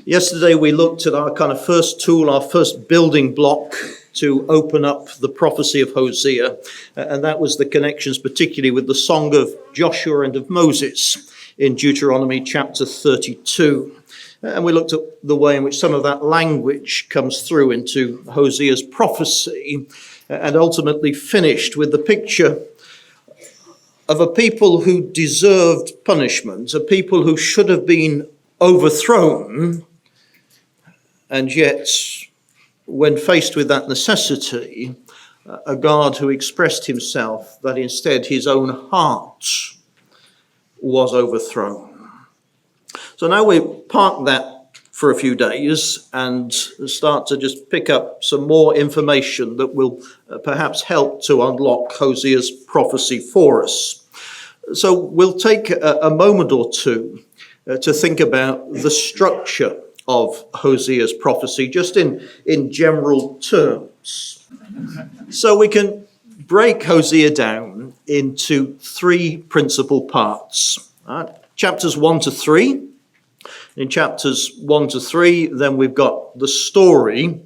Yesterday we looked at our kind of first tool, our first building block to open up the prophecy of Hosea, and that was the connections particularly with the song of Joshua and of Moses in Deuteronomy chapter 32. And we looked at the way in which some of that language comes through into Hosea's prophecy, and ultimately finished with the picture of a people who deserved punishment, a people who should have been overthrown, and yet, when faced with that necessity, a God who expressed himself that instead his own heart was overthrown. So now we park that for a few days and start to just pick up some more information that will perhaps help to unlock Hosea's prophecy for us. So we'll take a moment or two to think about the structure of Hosea's prophecy, just in general terms. So we can break Hosea down into three principal parts. Chapters 1 to 3. In chapters 1 to 3, then we've got the story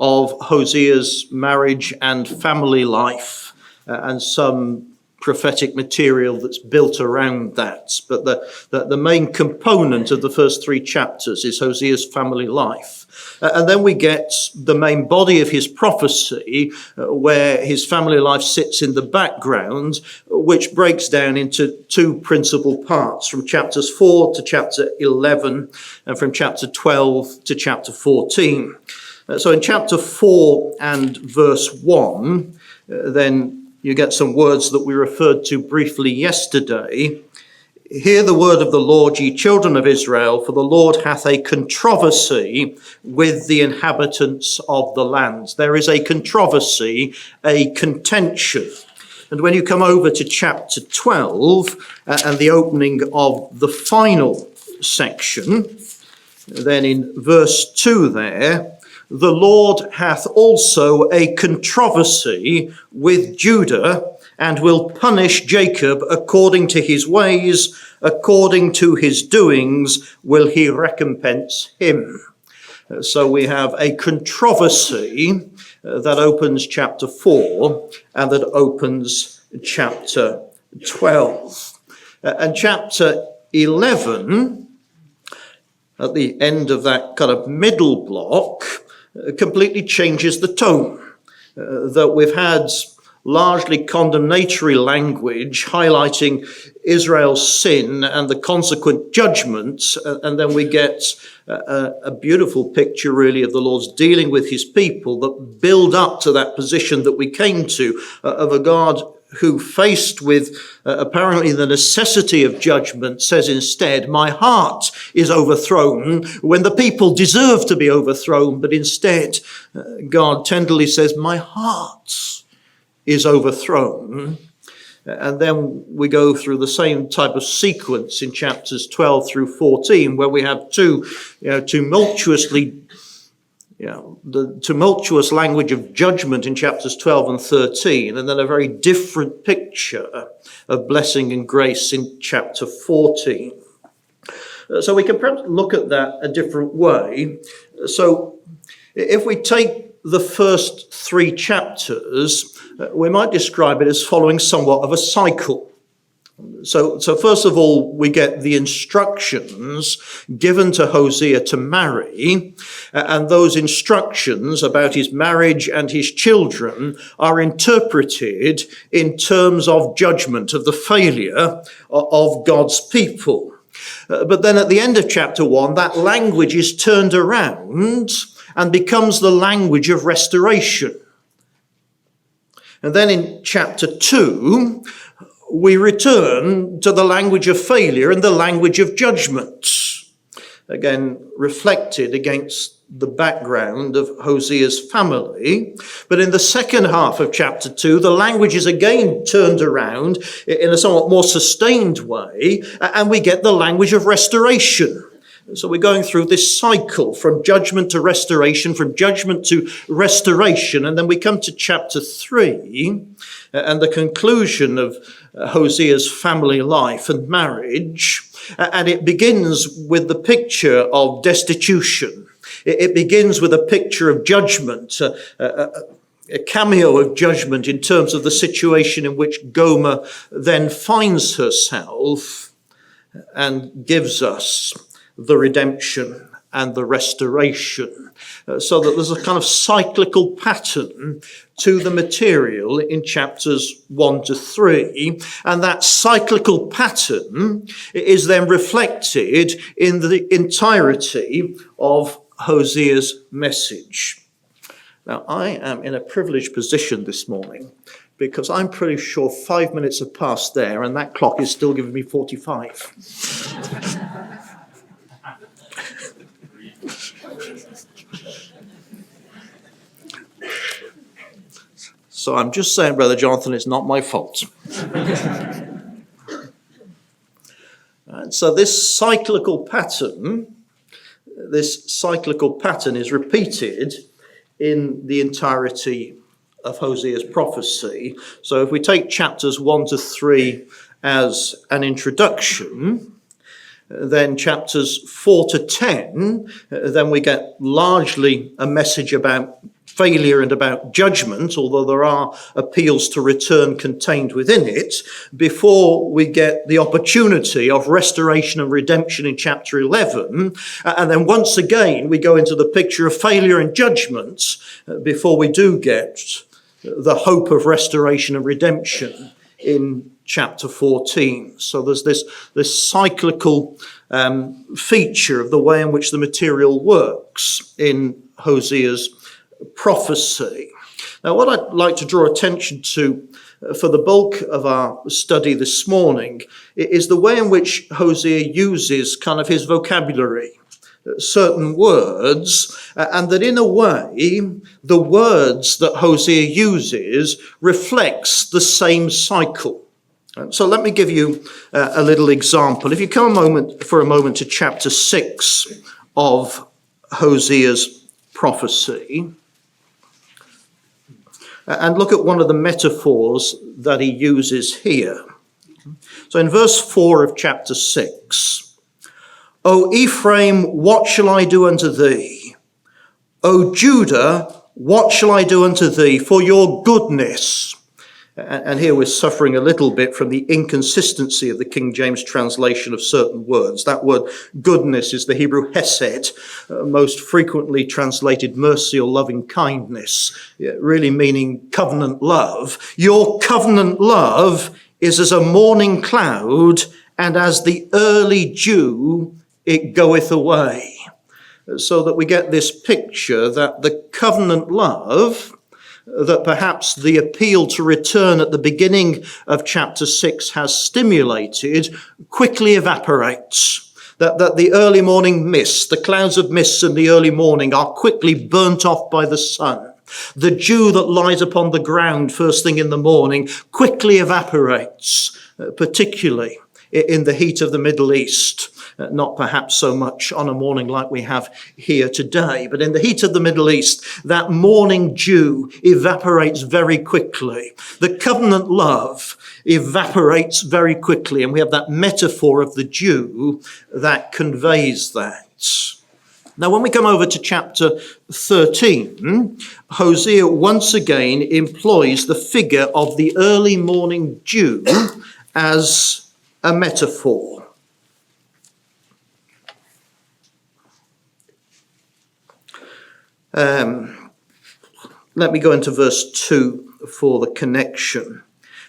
of Hosea's marriage and family life, and some prophetic material that's built around that. But the main component of the first three chapters is Hosea's family life. And then we get the main body of his prophecy, where his family life sits in the background, which breaks down into two principal parts, from chapters 4 to chapter 11, and from chapter 12 to chapter 14. So in chapter 4 and verse 1, then you get some words that we referred to briefly yesterday. Hear the word of the Lord, ye children of Israel, for the Lord hath a controversy with the inhabitants of the land. There is a controversy, a contention. And when you come over to chapter 12 and the opening of the final section, then in verse 2 there, the Lord hath also a controversy with Judah, and will punish Jacob according to his ways, according to his doings will he recompense him. So we have a controversy that opens chapter 4 and that opens chapter 12. And chapter 11, at the end of that kind of middle block, completely changes the tone. That we've had largely condemnatory language highlighting Israel's sin and the consequent judgments, and then we get a beautiful picture really of the Lord's dealing with his people that build up to that position that we came to, of a God who, faced with apparently the necessity of judgment, says instead, my heart is overthrown when the people deserve to be overthrown, but instead God tenderly says, my heart is overthrown. And then we go through the same type of sequence in chapters 12 through 14, where we have the tumultuous language of judgment in chapters 12 and 13, and then a very different picture of blessing and grace in chapter 14. So we can perhaps look at that a different way. So if we take the first three chapters, we might describe it as following somewhat of a cycle. So first of all, we get the instructions given to Hosea to marry, and those instructions about his marriage and his children are interpreted in terms of judgment, of the failure of God's people. But then at the end of chapter 1, that language is turned around and becomes the language of restoration. And then in chapter 2, we return to the language of failure and the language of judgment, again reflected against the background of Hosea's family. But in the second half of chapter 2, the language is again turned around in a somewhat more sustained way, and we get the language of restoration. So we're going through this cycle from judgment to restoration, from judgment to restoration. And then we come to chapter 3 and the conclusion of Hosea's family life and marriage. And it begins with the picture of destitution. It begins with a picture of judgment, a cameo of judgment in terms of the situation in which Gomer then finds herself, and gives us the redemption and the restoration. So that there's a kind of cyclical pattern to the material in chapters 1 to 3. And that cyclical pattern is then reflected in the entirety of Hosea's message. Now, I am in a privileged position this morning because I'm pretty sure 5 minutes have passed there and that clock is still giving me 45. So I'm just saying, Brother Jonathan, it's not my fault. And so this cyclical pattern is repeated in the entirety of Hosea's prophecy. So if we take chapters 1 to 3 as an introduction, then chapters 4 to 10, then we get largely a message about failure and about judgment, although there are appeals to return contained within it, before we get the opportunity of restoration and redemption in chapter 11. And then once again, we go into the picture of failure and judgment before we do get the hope of restoration and redemption in chapter 14. So there's this cyclical feature of the way in which the material works in Hosea's prophecy. Now, what I'd like to draw attention to for the bulk of our study this morning is the way in which Hosea uses kind of his vocabulary, certain words, and that in a way, the words that Hosea uses reflects the same cycle. So let me give you a little example. If you come for a moment to chapter 6 of Hosea's prophecy, and look at one of the metaphors that he uses here. So in verse 4 of chapter 6, O Ephraim, what shall I do unto thee? O Judah, what shall I do unto thee for your goodness? And here we're suffering a little bit from the inconsistency of the King James translation of certain words. That word goodness is the Hebrew hesed, most frequently translated mercy or loving kindness, really meaning covenant love. Your covenant love is as a morning cloud, and as the early dew, it goeth away. So that we get this picture that the covenant love, that perhaps the appeal to return at the beginning of chapter 6 has stimulated, quickly evaporates. That the early morning mist, the clouds of mist in the early morning are quickly burnt off by the sun. The dew that lies upon the ground first thing in the morning quickly evaporates, particularly in the heat of the Middle East. Not perhaps so much on a morning like we have here today, but in the heat of the Middle East, that morning dew evaporates very quickly. The covenant love evaporates very quickly, and we have that metaphor of the dew that conveys that. Now, when we come over to chapter 13, Hosea once again employs the figure of the early morning dew as a metaphor. Let me go into verse 2 for the connection.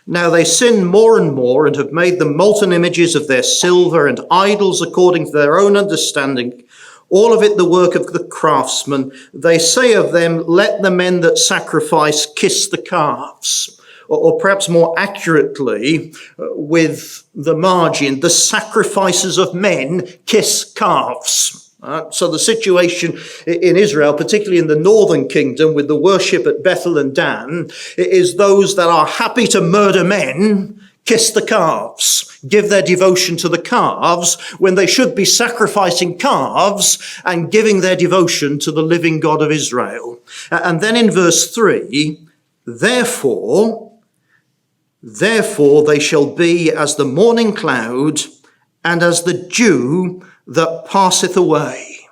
Now they sin more and more, and have made them molten images of their silver, and idols according to their own understanding, all of it the work of the craftsman. They say of them, let the men that sacrifice kiss the calves. Or perhaps more accurately, with the margin, the sacrifices of men kiss calves. So the situation in Israel, particularly in the northern kingdom, with the worship at Bethel and Dan, is those that are happy to murder men kiss the calves, give their devotion to the calves, when they should be sacrificing calves and giving their devotion to the living God of Israel. And then in verse 3, therefore they shall be as the morning cloud and as the dew that passeth away.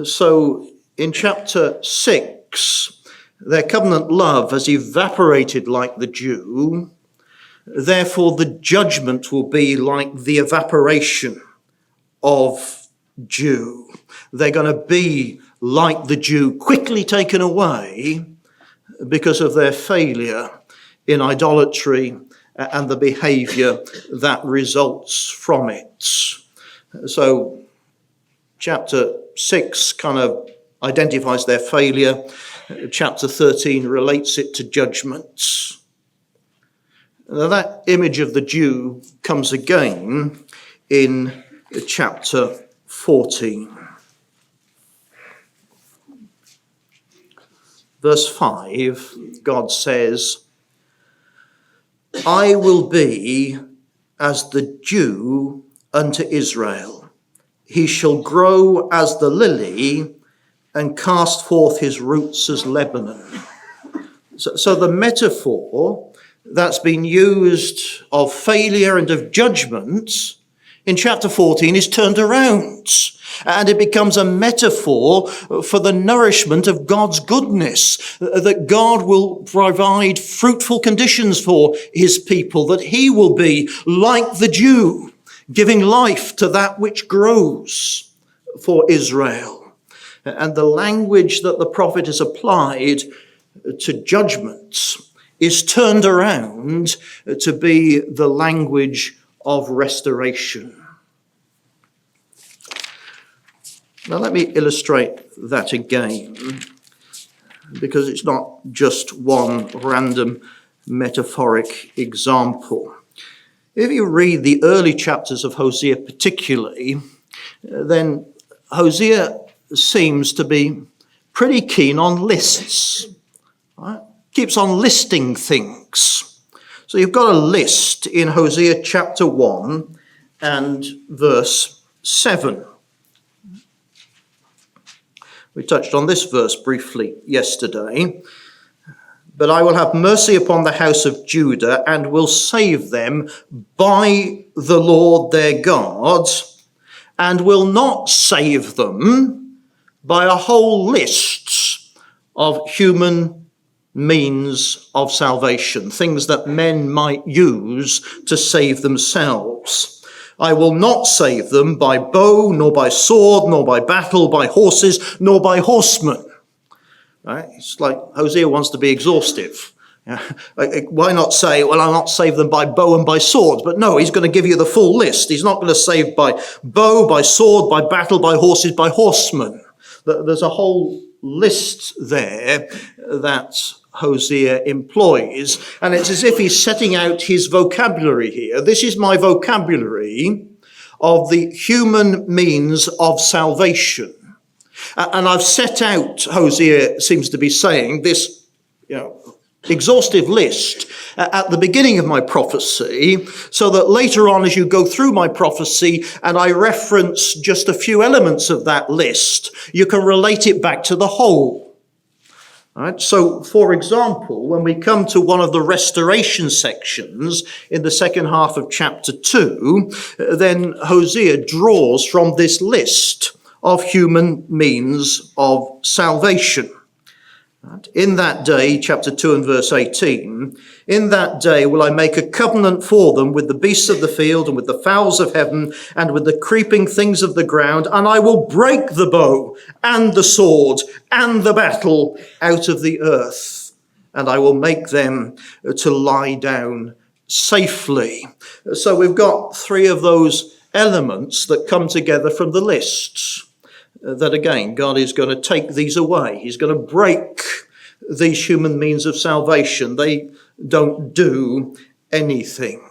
So in chapter 6, their covenant love has evaporated like the dew. Therefore, the judgment will be like the evaporation of dew. They're going to be like the dew, quickly taken away because of their failure in idolatry and the behavior that results from it. So, chapter 6 kind of identifies their failure. Chapter 13 relates it to judgments. Now, that image of the dew comes again in chapter 14. Verse 5, God says, I will be as the dew unto Israel. He shall grow as the lily and cast forth his roots as Lebanon. So the metaphor that's been used of failure and of judgment in chapter 14 is turned around, and it becomes a metaphor for the nourishment of God's goodness, that God will provide fruitful conditions for his people, that he will be like the dew, giving life to that which grows for Israel. And the language that the prophet has applied to judgments is turned around to be the language of restoration. Now let me illustrate that again, because it's not just one random metaphoric example. If you read the early chapters of Hosea particularly, then Hosea seems to be pretty keen on lists, right? Keeps on listing things. So you've got a list in Hosea chapter 1 and verse 7. We touched on this verse briefly yesterday. But I will have mercy upon the house of Judah and will save them by the Lord their God, and will not save them by a whole list of human means of salvation, things that men might use to save themselves. I will not save them by bow, nor by sword, nor by battle, by horses, nor by horsemen. Right? It's like Hosea wants to be exhaustive. Why not say, well, I'll not save them by bow and by sword? But no, he's going to give you the full list. He's not going to save by bow, by sword, by battle, by horses, by horsemen. There's a whole list there that Hosea employs, and it's as if he's setting out his vocabulary here. This is my vocabulary of the human means of salvation. And I've set out, Hosea seems to be saying, this exhaustive list at the beginning of my prophecy, so that later on as you go through my prophecy and I reference just a few elements of that list, you can relate it back to the whole. Right? So, for example, when we come to one of the restoration sections in the second half of chapter 2, then Hosea draws from this list of human means of salvation. In that day, chapter 2 and verse 18, in that day will I make a covenant for them with the beasts of the field and with the fowls of heaven and with the creeping things of the ground, and I will break the bow and the sword and the battle out of the earth, and I will make them to lie down safely. So we've got three of those elements that come together from the lists. That again, God is going to take these away. He's going to break these human means of salvation. They don't do anything.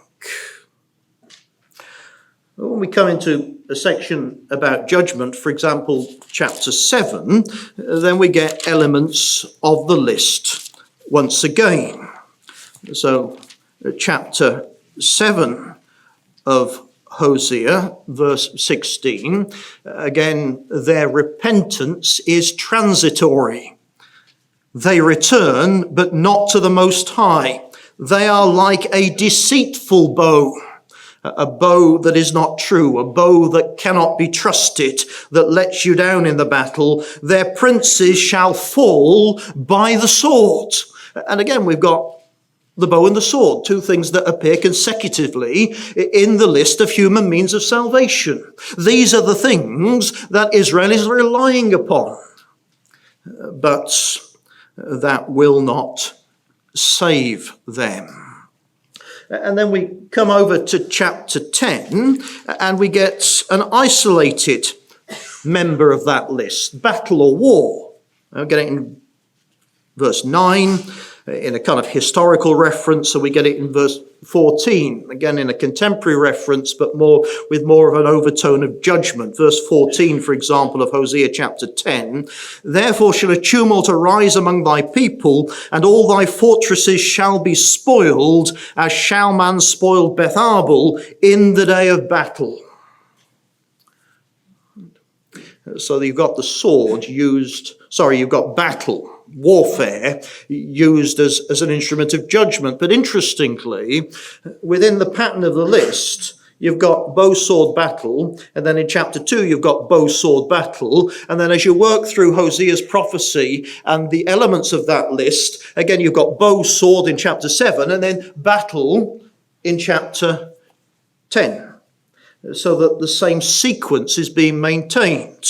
When we come into a section about judgment, for example, chapter 7, then we get elements of the list once again. So chapter 7 of Hosea, verse 16, again, their repentance is transitory. They return, but not to the Most High. They are like a deceitful bow, a bow that is not true, a bow that cannot be trusted, that lets you down in the battle. Their princes shall fall by the sword. And again, we've got the bow and the sword, two things that appear consecutively in the list of human means of salvation. These are the things that Israel is relying upon. But that will not save them. And then we come over to chapter 10, and we get an isolated member of that list, battle or war. I'll get it in verse 9, in a kind of historical reference, so we get it in verse 14, again in a contemporary reference, but with more of an overtone of judgment. Verse 14, for example, of Hosea chapter 10, therefore shall a tumult arise among thy people, and all thy fortresses shall be spoiled, as Shalman spoiled Beth-arbel in the day of battle. So you've got the sword you've got battle, warfare, used as an instrument of judgment. But interestingly, within the pattern of the list, you've got bow, sword, battle, and then in chapter 2, you've got bow, sword, battle, and then as you work through Hosea's prophecy and the elements of that list, again, you've got bow, sword in chapter 7, and then battle in chapter 10. So that the same sequence is being maintained.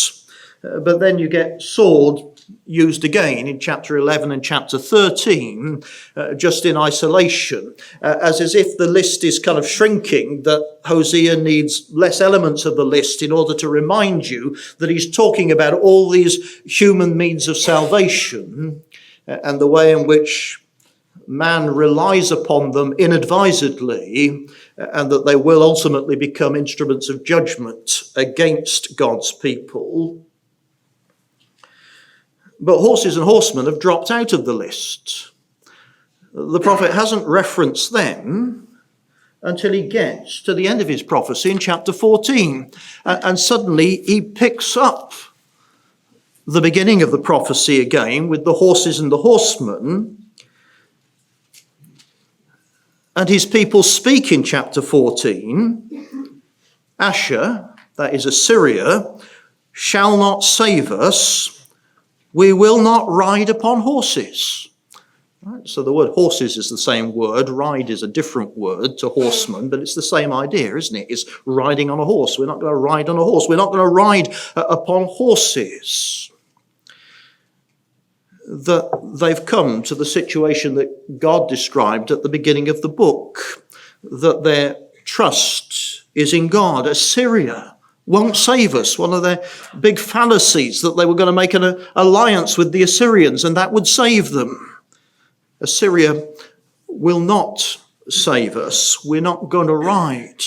But then you get sword used again in chapter 11 and chapter 13, just in isolation, as if the list is kind of shrinking, that Hosea needs less elements of the list in order to remind you that he's talking about all these human means of salvation and the way in which man relies upon them inadvisedly, and that they will ultimately become instruments of judgment against God's people. But horses and horsemen have dropped out of the list. The prophet hasn't referenced them until he gets to the end of his prophecy in chapter 14. And suddenly he picks up the beginning of the prophecy again with the horses and the horsemen. And his people speak in chapter 14, Asher, that is Assyria, shall not save us. We will not ride upon horses. Right, so the word horses is the same word. Ride is a different word to horseman, but it's the same idea, isn't it? It's riding on a horse. We're not going to ride on a horse. We're not going to ride upon horses. That they've come to the situation that God described at the beginning of the book, that their trust is in God. Assyria won't save us. One of their big fallacies, that they were going to make an alliance with the Assyrians and that would save them. Assyria will not save us. We're not going to ride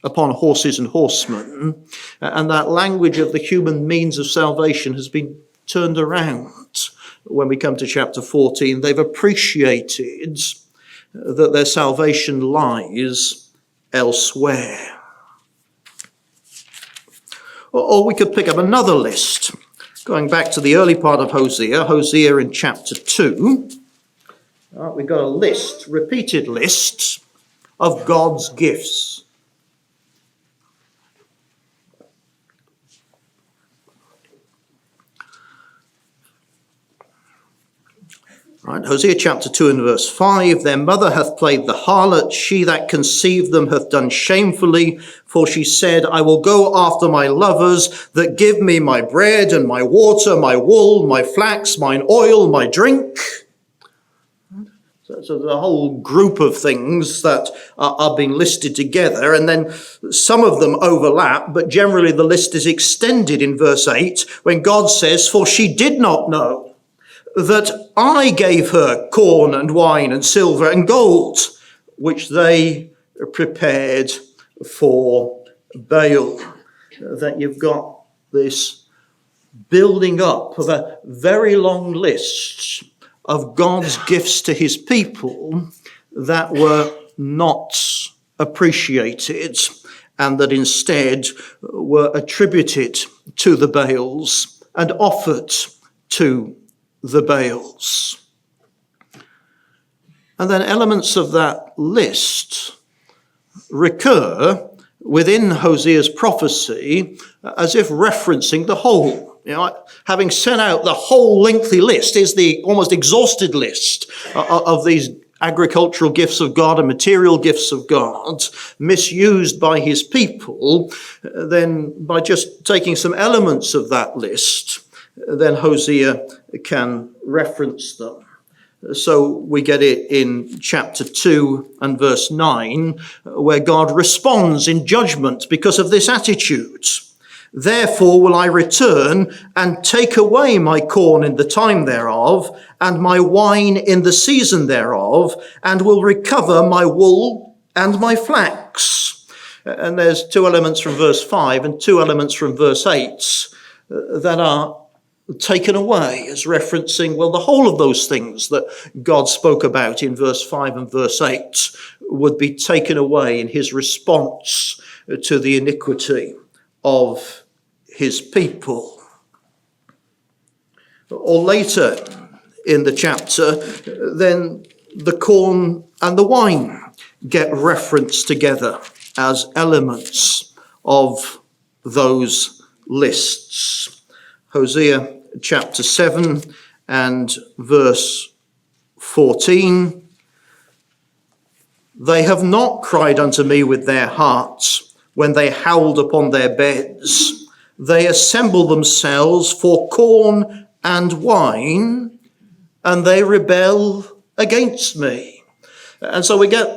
upon horses and horsemen. And that language of the human means of salvation has been turned around. When we come to chapter 14, they've appreciated that their salvation lies elsewhere. Or we could pick up another list, going back to the early part of Hosea in chapter 2. We've got a list, repeated lists of God's gifts. Right, Hosea chapter 2 and verse 5, their mother hath played the harlot, she that conceived them hath done shamefully, for she said, I will go after my lovers that give me my bread and my water, my wool, my flax, mine oil, my drink. So there's a whole group of things that are being listed together, and then some of them overlap, but generally the list is extended in verse 8 when God says, for she did not know that I gave her corn and wine and silver and gold, which they prepared for Baal. That you've got this building up of a very long list of God's gifts to his people that were not appreciated, and that instead were attributed to the Baals and offered to the Baals. And then elements of that list recur within Hosea's prophecy as if referencing the whole. Having sent out the whole lengthy list is the almost exhausted list of these agricultural gifts of God and material gifts of God misused by his people. Then by just taking some elements of that list, then Hosea can reference them. So we get it in chapter 2 and verse 9, where God responds in judgment because of this attitude. Therefore will I return and take away my corn in the time thereof, and my wine in the season thereof, and will recover my wool and my flax. And there's two elements from verse 5 and two elements from verse 8 that are taken away as referencing, well, the whole of those things that God spoke about in verse 5 and verse 8 would be taken away in his response to the iniquity of his people. Or later in the chapter, then the corn and the wine get referenced together as elements of those lists. Hosea chapter 7 and verse 14. They have not cried unto me with their hearts when they howled upon their beds. They assemble themselves for corn and wine, and they rebel against me. And so we get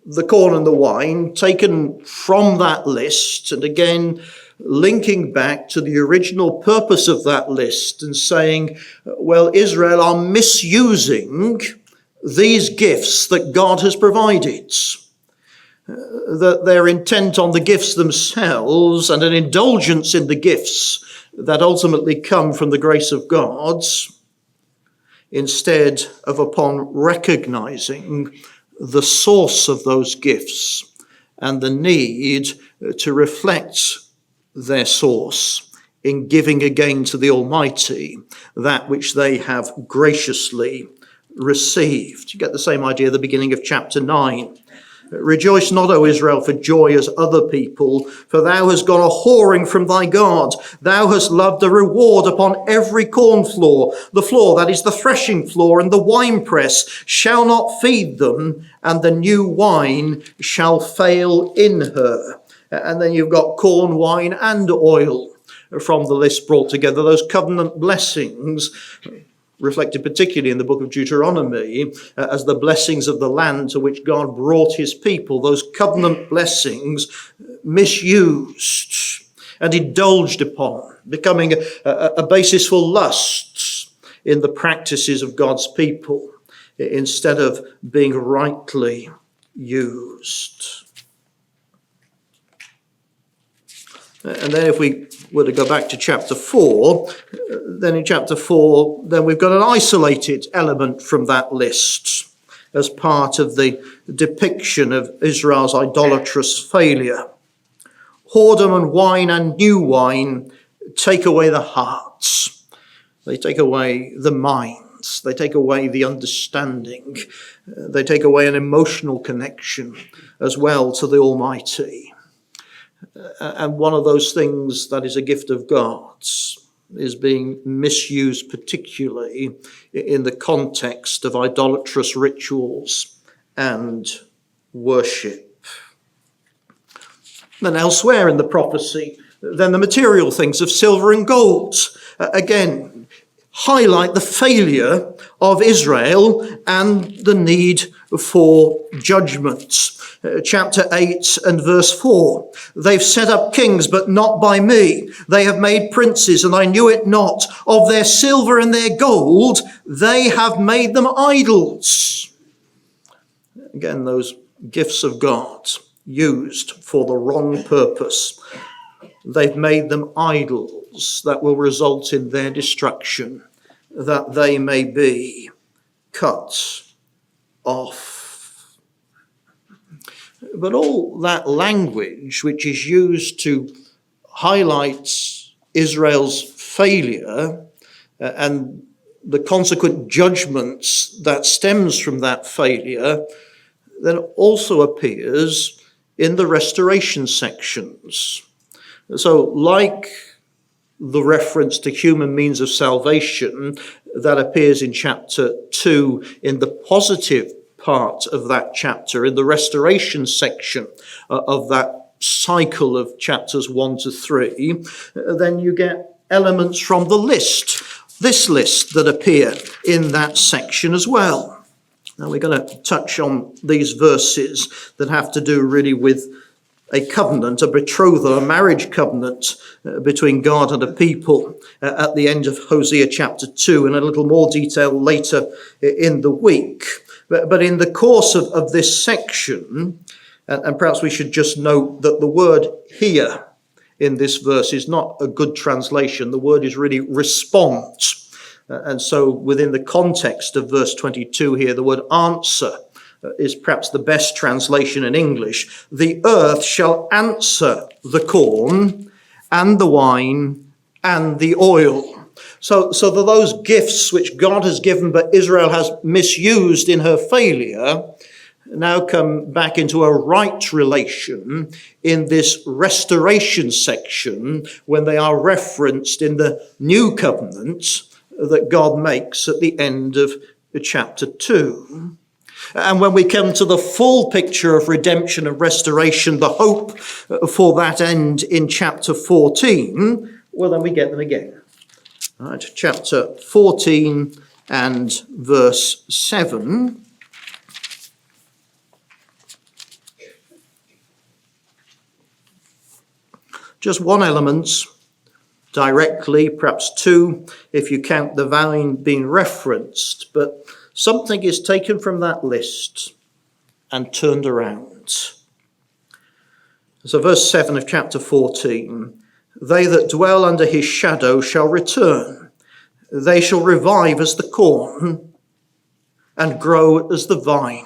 the corn and the wine taken from that list, and again linking back to the original purpose of that list and saying, well, Israel are misusing these gifts that God has provided, that they're intent on the gifts themselves and an indulgence in the gifts that ultimately come from the grace of God, instead of upon recognizing the source of those gifts and the need to reflect their source in giving again to the Almighty that which they have graciously received. You get the same idea at the beginning of chapter 9. Rejoice not, O Israel, for joy as other people, for thou hast gone a whoring from thy God. Thou hast loved a reward upon every corn floor. The floor, that is the threshing floor, and the winepress shall not feed them, and the new wine shall fail in her. And then you've got corn, wine, and oil from the list brought together. Those covenant blessings reflected particularly in the book of Deuteronomy as the blessings of the land to which God brought his people. Those covenant blessings misused and indulged upon, becoming a basis for lust in the practices of God's people instead of being rightly used. And then if we were to go back to chapter 4, then in chapter 4, then we've got an isolated element from that list as part of the depiction of Israel's idolatrous failure. Whoredom and wine and new wine take away the hearts. They take away the minds. They take away the understanding. They take away an emotional connection as well to the Almighty. And one of those things that is a gift of God's is being misused, particularly in the context of idolatrous rituals and worship. Then elsewhere in the prophecy, then the material things of silver and gold, again, highlight the failure of Israel and the need for judgment. Chapter 8 and verse 4. They've set up kings, but not by me. They have made princes, and I knew it not. Of their silver and their gold, they have made them idols. Again, those gifts of God used for the wrong purpose. They've made them idols that will result in their destruction, that they may be cut off. But all that language which is used to highlight Israel's failure and the consequent judgments that stems from that failure, then also appears in the restoration sections. So like the reference to human means of salvation that appears in chapter 2 in the positive part of that chapter, in the restoration section of that cycle of chapters 1 to 3, then you get elements from the list, this list that appear in that section as well. Now we're going to touch on these verses that have to do really with a covenant, a betrothal, a marriage covenant between God and a people at the end of Hosea chapter 2 in a little more detail later in the week. But in the course of this section, and perhaps we should just note that the word here in this verse is not a good translation. The word is really response. And so within the context of verse 22 here, the word answer is perhaps the best translation in English. The earth shall answer the corn and the wine and the oil. So those gifts which God has given but Israel has misused in her failure now come back into a right relation in this restoration section when they are referenced in the new covenant that God makes at the end of chapter 2. And when we come to the full picture of redemption and restoration, the hope for that end in chapter 14, well, then we get them again. All right, chapter 14 and verse 7. Just one element directly, perhaps two, if you count the vine being referenced, but something is taken from that list and turned around. So verse 7 of chapter 14, they that dwell under his shadow shall return. They shall revive as the corn and grow as the vine.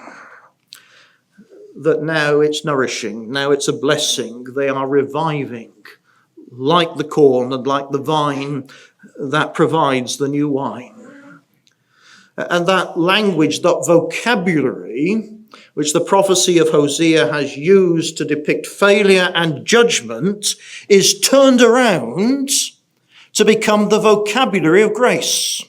That now it's nourishing, now it's a blessing. They are reviving like the corn and like the vine that provides the new wine. And that language, that vocabulary, which the prophecy of Hosea has used to depict failure and judgment, is turned around to become the vocabulary of grace.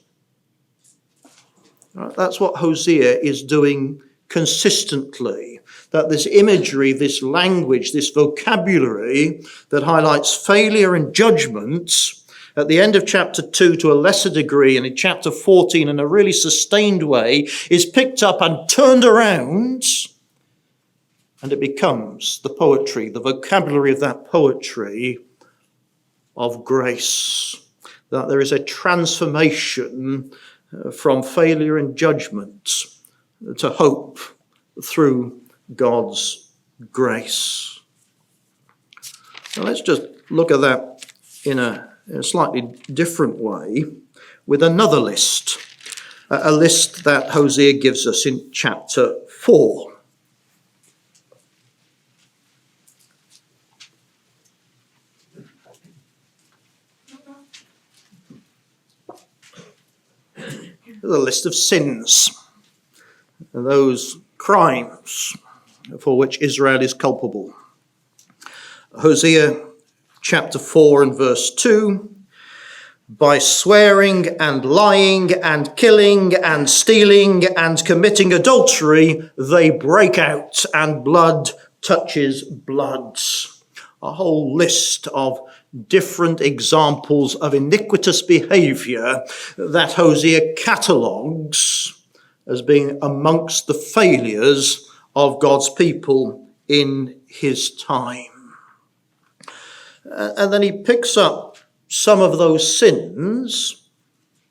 That's what Hosea is doing consistently. That this imagery, this language, this vocabulary that highlights failure and judgment at the end of chapter 2 to a lesser degree and in chapter 14 in a really sustained way is picked up and turned around, and it becomes the poetry, the vocabulary of that poetry of grace. That there is a transformation from failure and judgment to hope through God's grace. Now let's just look at that in a slightly different way with another list, a list that Hosea gives us in chapter 4. The list of sins, those crimes for which Israel is culpable. Hosea chapter 4 and verse 2, by swearing and lying and killing and stealing and committing adultery, they break out and blood touches blood. A whole list of different examples of iniquitous behavior that Hosea catalogues as being amongst the failures of God's people in his time. And then he picks up some of those sins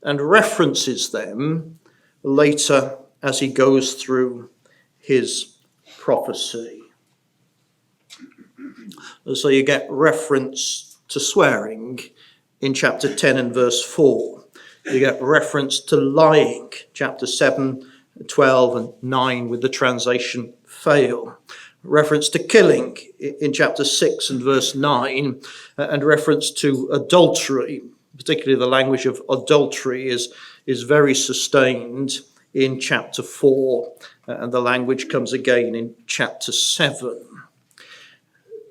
and references them later as he goes through his prophecy. So you get reference to swearing in chapter 10 and verse 4. You get reference to lying, chapter 7, 12 and 9 with the translation fail. reference to killing in chapter 6 and verse 9, and reference to adultery, particularly the language of adultery is very sustained in chapter 4, and the language comes again in chapter 7.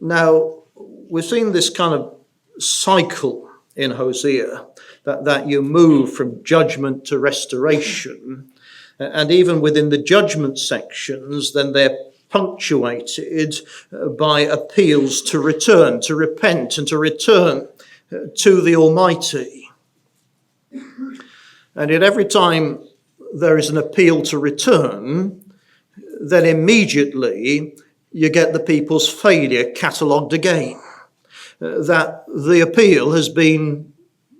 Now, we've seen this kind of cycle in Hosea, that you move from judgment to restoration, and even within the judgment sections, then they're punctuated by appeals to return, to repent, and to return to the Almighty. And yet every time there is an appeal to return, then immediately you get the people's failure catalogued again. That the appeal has been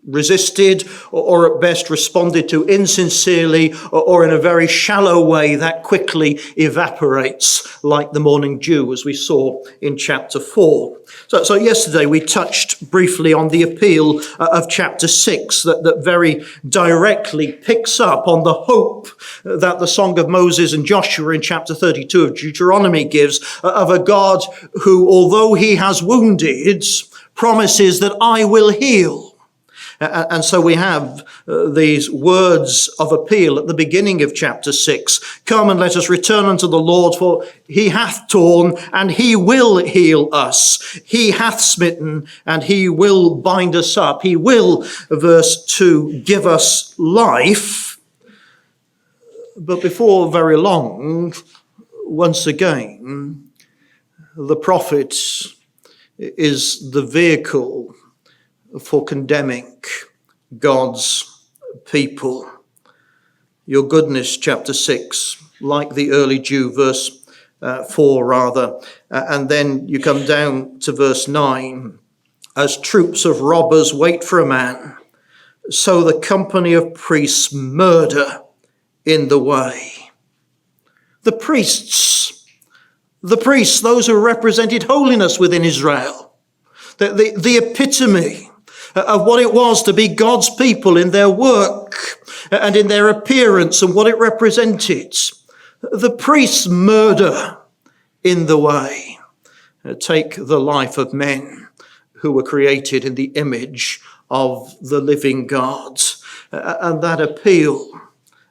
resisted, or at best responded to insincerely, or in a very shallow way that quickly evaporates like the morning dew, as we saw in chapter 4. So yesterday we touched briefly on the appeal of chapter 6 that very directly picks up on the hope that the Song of Moses and Joshua in chapter 32 of Deuteronomy gives of a God who, although he has wounded, promises that I will heal. And so we have these words of appeal at the beginning of chapter 6. Come and let us return unto the Lord, for he hath torn and he will heal us. He hath smitten and he will bind us up. He will, verse 2, give us life. But before very long, once again, the prophet is the vehicle for condemning God's people. Your goodness, chapter 6, like the early dew, verse 4 rather. And then you come down to verse 9. As troops of robbers wait for a man, so the company of priests murder in the way. The priests, those who represented holiness within Israel, the epitome of what it was to be God's people in their work and in their appearance and what it represented. The priests murder in the way. Take the life of men who were created in the image of the living God. And that appeal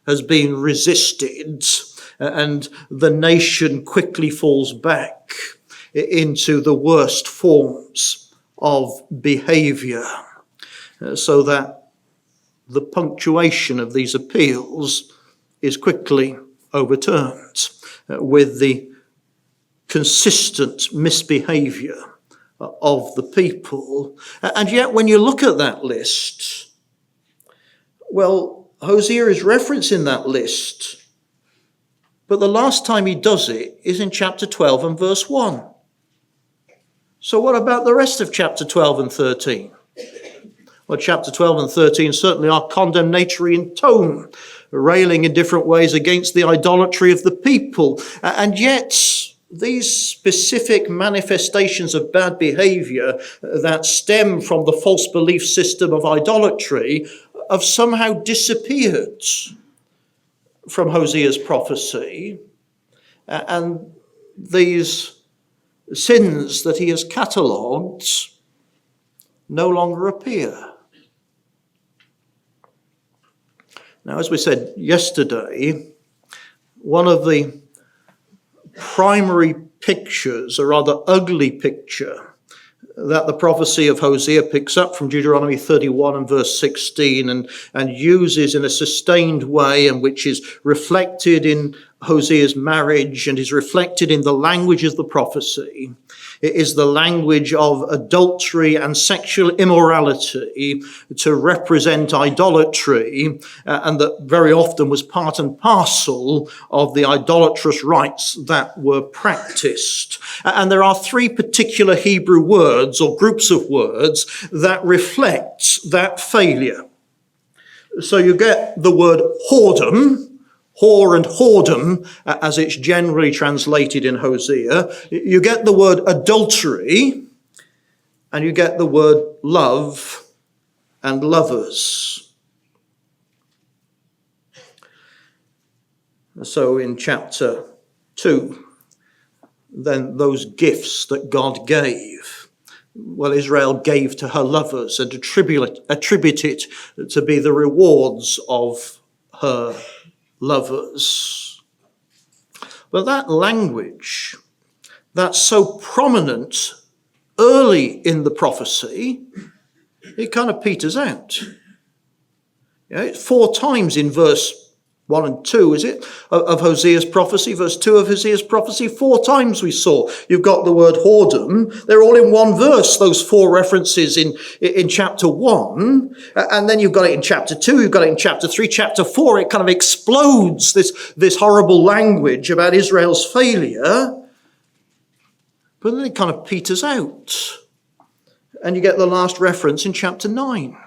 has been resisted, and the nation quickly falls back into the worst forms of behavior. So that the punctuation of these appeals is quickly overturned with the consistent misbehavior of the people. And yet when you look at that list, well, Hosea is referencing that list, but the last time he does it is in chapter 12 and verse 1. So what about the rest of chapter 12 and 13? Well, chapter 12 and 13 certainly are condemnatory in tone, railing in different ways against the idolatry of the people. And yet, these specific manifestations of bad behavior that stem from the false belief system of idolatry have somehow disappeared from Hosea's prophecy. And these sins that he has catalogued no longer appear. Now, as we said yesterday, one of the primary pictures, a rather ugly picture, that the prophecy of Hosea picks up from Deuteronomy 31 and verse 16 and uses in a sustained way, and which is reflected in Hosea's marriage and is reflected in the language of the prophecy. It is the language of adultery and sexual immorality to represent idolatry, and that very often was part and parcel of the idolatrous rites that were practiced. And there are three particular Hebrew words or groups of words that reflect that failure. So you get the word whoredom, whore and whoredom, as it's generally translated in Hosea. You get the word adultery, and you get the word love and lovers. So in chapter 2, then those gifts that God gave, well, Israel gave to her lovers and attribute it to be the rewards of her lovers. But that language that's so prominent early in the prophecy, it kind of peters out. It's 4 times in verse 1 and 2, is it, of Hosea's prophecy, verse 2 of Hosea's prophecy, 4 times we saw. You've got the word whoredom. They're all in one verse, those 4 references in chapter 1. And then you've got it in chapter 2, you've got it in chapter 3, chapter 4. It kind of explodes this horrible language about Israel's failure. But then it kind of peters out. And you get the last reference in chapter 9.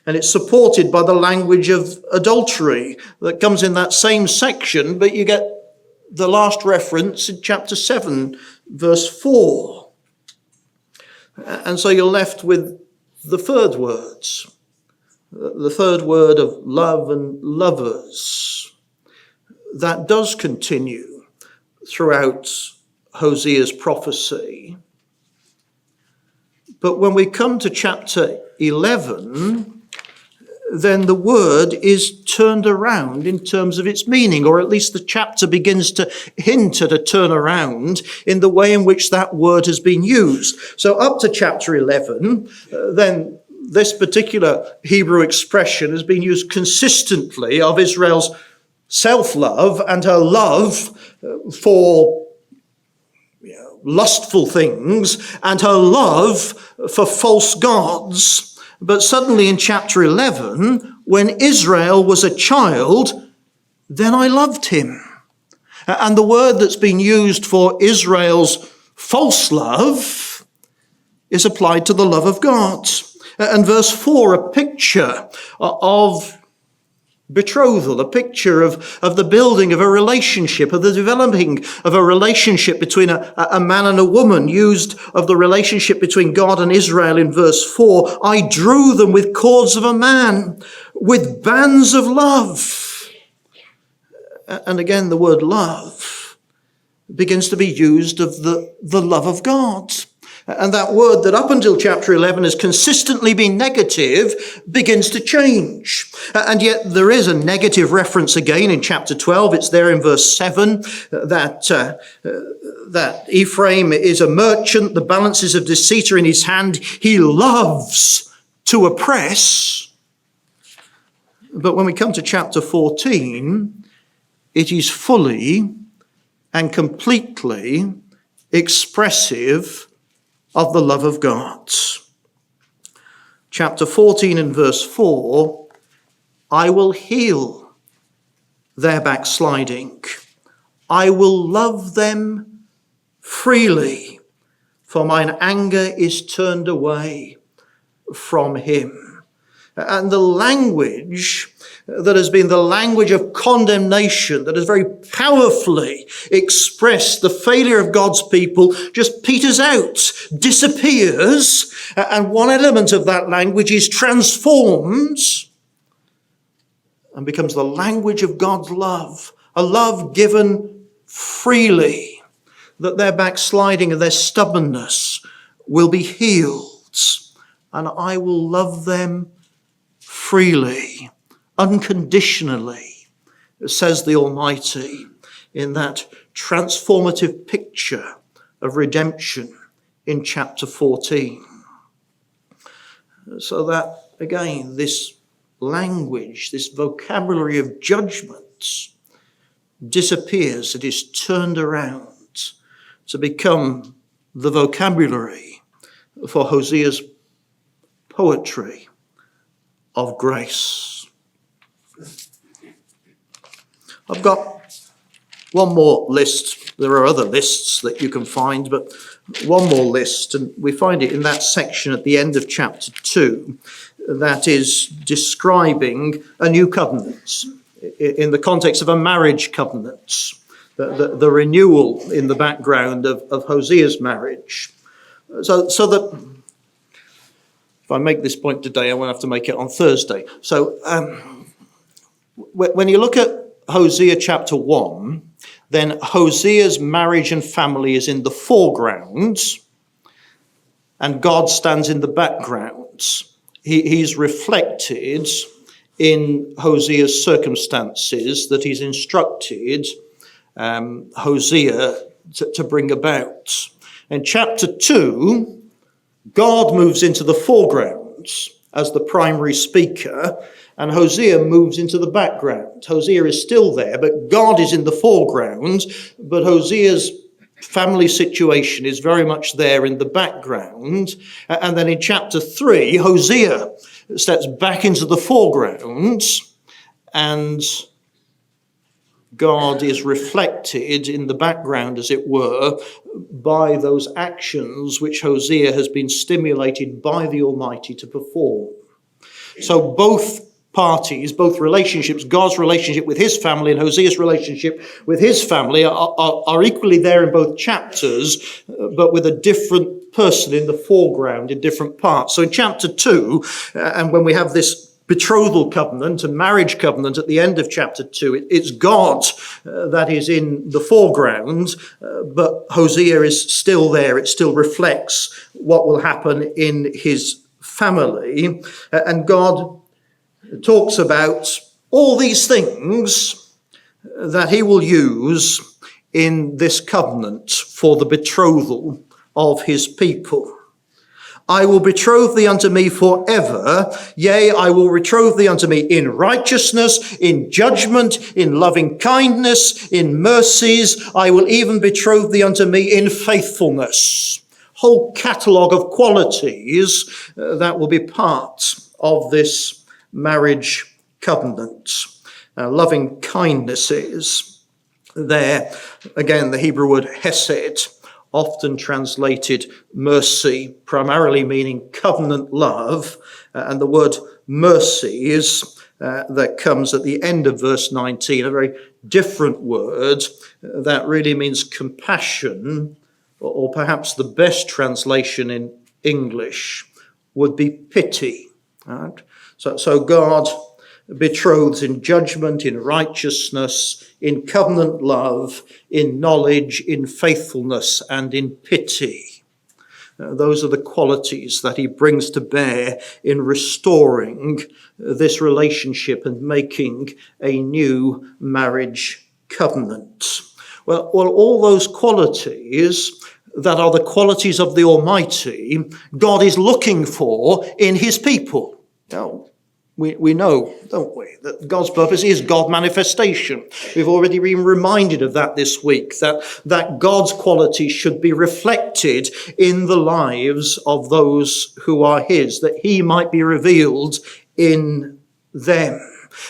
And it's supported by the language of adultery that comes in that same section, but you get the last reference in chapter 7, verse 4. And so you're left with the third words, the third word of love and lovers. That does continue throughout Hosea's prophecy. But when we come to chapter 11, then the word is turned around in terms of its meaning, or at least the chapter begins to hint at a turnaround in the way in which that word has been used. So up to chapter 11, then this particular Hebrew expression has been used consistently of Israel's self-love and her love for lustful things and her love for false gods. But suddenly in chapter 11, when Israel was a child, then I loved him. And the word that's been used for Israel's false love is applied to the love of God. And verse 4, a picture of betrothal, a picture of the building of a relationship, of the developing of a relationship between a man and a woman, used of the relationship between God and Israel in verse 4. I drew them with cords of a man, with bands of love. And again, the word love begins to be used of the love of God. And that word that up until chapter 11 has consistently been negative begins to change. And yet there is a negative reference again in chapter 12. It's there in verse 7 that Ephraim is a merchant. The balances of deceit are in his hand. He loves to oppress. But when we come to chapter 14, it is fully and completely expressive of the love of God. Chapter 14 and verse 4, I will heal their backsliding. I will love them freely, for mine anger is turned away from him. And the language that has been the language of condemnation, that has very powerfully expressed the failure of God's people, just peters out, disappears, and one element of that language is transformed and becomes the language of God's love, a love given freely, that their backsliding and their stubbornness will be healed, and I will love them freely, unconditionally, says the Almighty in that transformative picture of redemption in chapter 14. So that, again, this language, this vocabulary of judgment disappears. It is turned around to become the vocabulary for Hosea's poetry of grace. I've got one more list. There are other lists that you can find, but one more list, and we find it in that section at the end of chapter 2 that is describing a new covenant in the context of a marriage covenant, the renewal in the background of Hosea's marriage. So that if I make this point today, I won't have to make it on Thursday. So when you look at Hosea chapter 1, then Hosea's marriage and family is in the foreground, and God stands in the background. He's reflected in Hosea's circumstances that he's instructed Hosea to bring about. In chapter 2, God moves into the foreground as the primary speaker, and Hosea moves into the background. Hosea is still there, but God is in the foreground, but Hosea's family situation is very much there in the background. And then in chapter 3, Hosea steps back into the foreground, and God is reflected in the background, as it were, by those actions which Hosea has been stimulated by the Almighty to perform. So both parties, both relationships, God's relationship with his family and Hosea's relationship with his family are equally there in both chapters, but with a different person in the foreground in different parts. So in chapter 2, and when we have this betrothal covenant and marriage covenant at the end of chapter 2, it's God that is in the foreground, but Hosea is still there. It still reflects what will happen in his family. And God talks about all these things that he will use in this covenant for the betrothal of his people. I will betroth thee unto me forever. Yea, I will betroth thee unto me in righteousness, in judgment, in loving kindness, in mercies. I will even betroth thee unto me in faithfulness. Whole catalogue of qualities that will be part of this marriage covenant. Loving kindnesses. There, again, the Hebrew word hesed, often translated mercy, primarily meaning covenant love. And the word mercy is that comes at the end of verse 19, a very different word that really means compassion, or perhaps the best translation in English would be pity. Right? So God betroths in judgment, in righteousness, in covenant love, in knowledge, in faithfulness, and in pity. Those are the qualities that he brings to bear in restoring this relationship and making a new marriage covenant. Well, all those qualities that are the qualities of the Almighty, God is looking for in his people. Now, we know, don't we, that God's purpose is God manifestation. We've already been reminded of that this week, that God's qualities should be reflected in the lives of those who are his, that he might be revealed in them.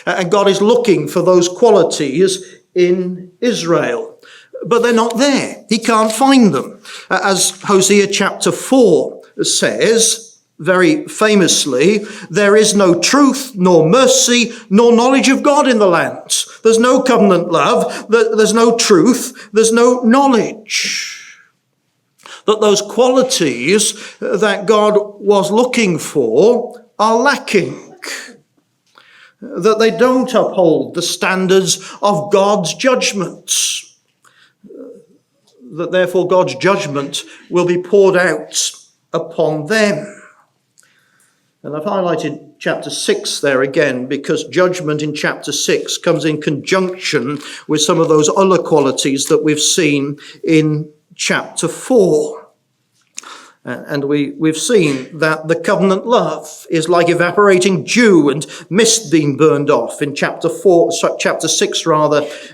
And God is looking for those qualities in Israel, but they're not there. He can't find them. As Hosea chapter 4 says, very famously, there is no truth, nor mercy, nor knowledge of God in the land. There's no covenant love, there's no truth, there's no knowledge. That those qualities that God was looking for are lacking. That they don't uphold the standards of God's judgment. That therefore God's judgment will be poured out upon them. And I've highlighted chapter 6 there again because judgment in chapter 6 comes in conjunction with some of those other qualities that we've seen in chapter 4. And we've seen that the covenant love is like evaporating dew and mist being burned off in chapter 6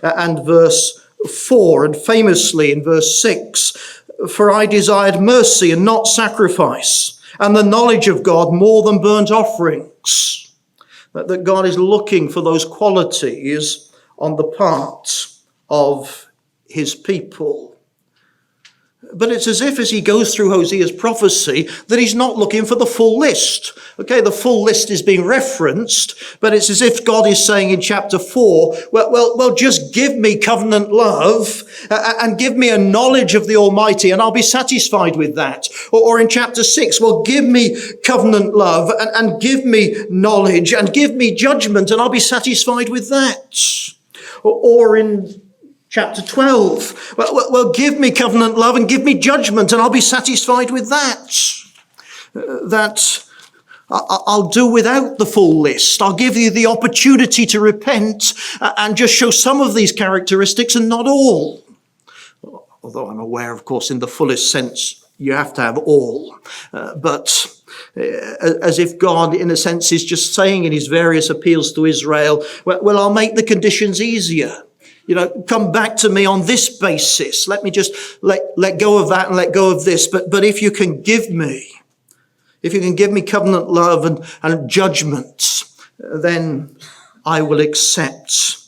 and verse 4. And famously in verse 6, for I desired mercy and not sacrifice, and the knowledge of God more than burnt offerings. That God is looking for those qualities on the part of his people. But it's as if as he goes through Hosea's prophecy that he's not looking for the full list. Okay, the full list is being referenced, but it's as if God is saying in chapter 4, well, just give me covenant love and give me a knowledge of the Almighty and I'll be satisfied with that. Or in chapter 6, well, give me covenant love and give me knowledge and give me judgment and I'll be satisfied with that. Or in Chapter 12. Well, give me covenant love and give me judgment, and I'll be satisfied with that. That I'll do without the full list. I'll give you the opportunity to repent and just show some of these characteristics and not all. Although I'm aware, of course, in the fullest sense, you have to have all. But as if God, in a sense, is just saying in his various appeals to Israel, well, I'll make the conditions easier. Come back to me on this basis. Let me just let go of that and let go of this. But if you can give me covenant love and judgment, then I will accept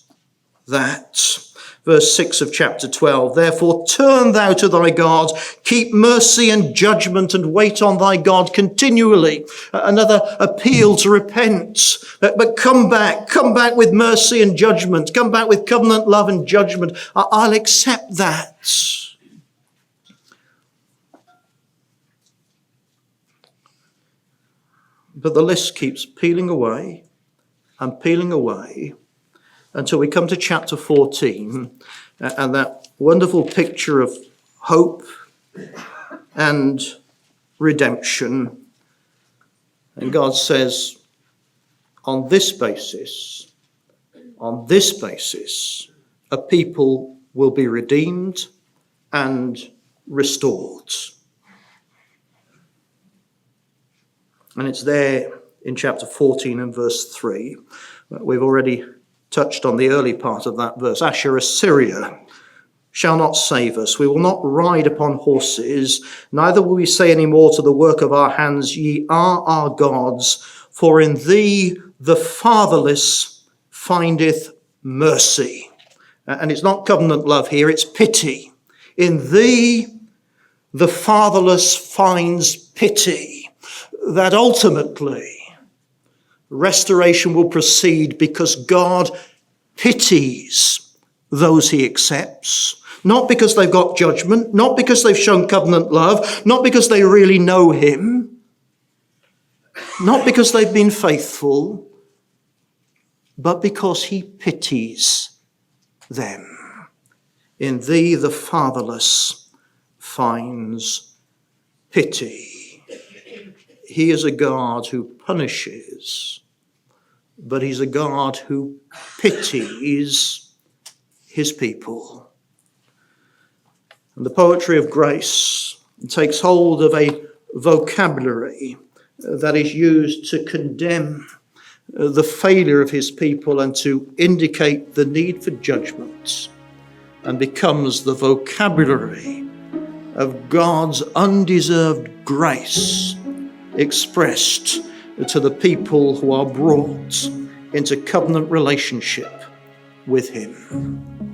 that. Verse 6 of chapter 12, therefore turn thou to thy God, keep mercy and judgment, and wait on thy God continually. Another appeal to repent. But come back with mercy and judgment. Come back with covenant love and judgment. I'll accept that. But the list keeps peeling away and peeling away until we come to chapter 14 and that wonderful picture of hope and redemption. And God says, on this basis, a people will be redeemed and restored. And it's there in chapter 14 and verse 3. We've already touched on the early part of that verse. Assyria shall not save us. We will not ride upon horses, neither will we say any more to the work of our hands, ye are our gods, for in thee the fatherless findeth mercy. And it's not covenant love here, it's pity. In thee the fatherless finds pity. That ultimately restoration will proceed because God pities those he accepts. Not because they've got judgment, not because they've shown covenant love, not because they really know him, not because they've been faithful, but because he pities them. In thee the fatherless finds pity. He is a God who punishes, but he's a God who pities his people. And the poetry of grace takes hold of a vocabulary that is used to condemn the failure of his people and to indicate the need for judgment, and becomes the vocabulary of God's undeserved grace expressed to the people who are brought into covenant relationship with him.